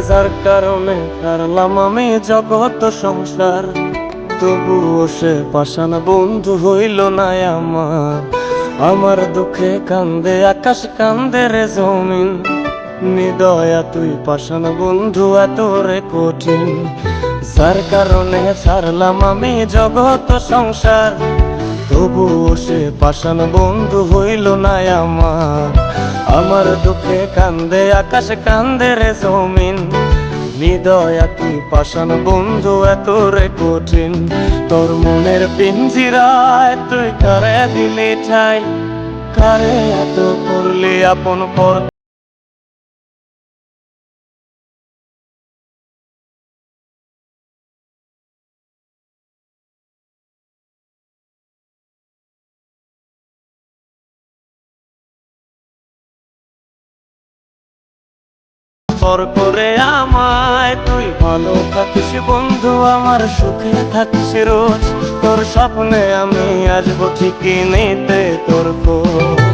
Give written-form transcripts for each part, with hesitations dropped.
যার কারণে হারলাম আমি জগৎ সংসার, তবুও সে পাষাণ বন্ধু হইল না আমার। আমার দুঃখে কান্দে আকাশ, কান্দে রে জমিন, নিদয়া তুই পাষাণ বন্ধু এত রে কঠিন। যার কারণে ছাড়লাম আমি জগৎ সংসার, তবুও সে পাষাণ বন্ধু হইল না আমার। আমার দুঃখে কান্দে আকাশ, কান্দে রে জমিন, নিদয়া তুই পাষাণ বন্ধু এত রে কঠিন। তোর মনের পিঞ্জিরায় তুই কারে দিলি ঠাই, কারে এত করলি আপন পর। পর করে আমায় তুই ভালো থাকিস বন্ধু, আমার সুখে থাকিস রোজ। তোর স্বপ্নে আমি আসবো ঠিকই নিতে তোর খোঁজ।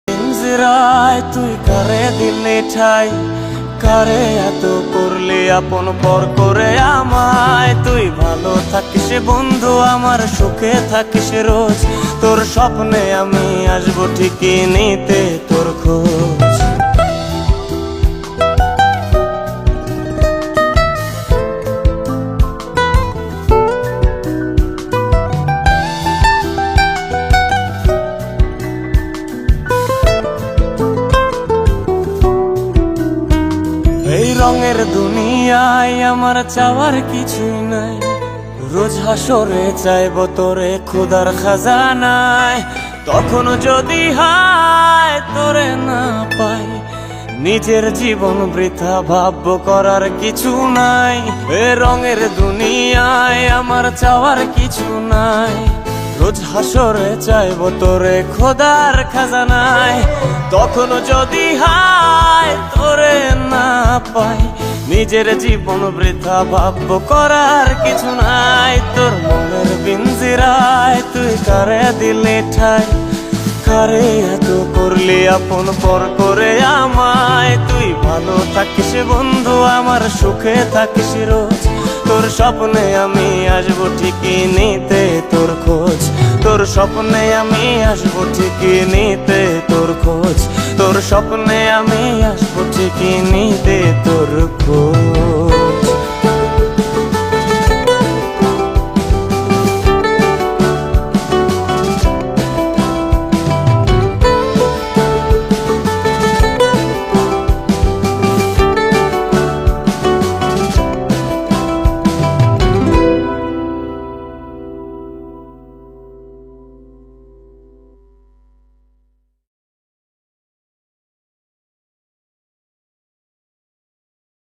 পিঞ্জিরায় তুই কারে দিলি ঠাই, কারে এত করলি আপন পর করে আমায়। তুই ভালো থাকিস বন্ধু, আমার সুখে থাকিস রোজ। তোর স্বপ্নে আমি আসবো ঠিকই নিতে তোর খোঁজ। এই রঙের দুনিয়ায় আমার চাওয়ার কিছুই নাই, রোজ হাসরে চাইব তোরে খুদার খাজানায়। তখন যদি হায় তোরে না পাই, নিজের জীবন বৃথা ভাবব করার কিছু নাই। এ রঙের দুনিয়ায় আমার চাওয়ার কিছু নাই, রোজ হাসরে চাইব তোরে খোদার খাজানায়। তখন যদি হায় তোরে না পাই, নিজের জীবন বৃথা ভাবব করার কিছু নাই। তোর মনের পিঞ্জিরায় তুই কারে দিলি ঠাই, কারে এত করলি আপন পর করে আমায়। তুই ভালো থাকিস বন্ধু, আমার সুখে থাকিস রোজ। তোর স্বপ্নে আমি আসবো ঠিকই নিতে তোর খোঁজ। তোর স্বপ্নে আমি আসবো ঠিকই নিতে তোর খোঁজ। তোর স্বপ্নে আমি আসবো ঠিকই নিতে তোর খোঁজ।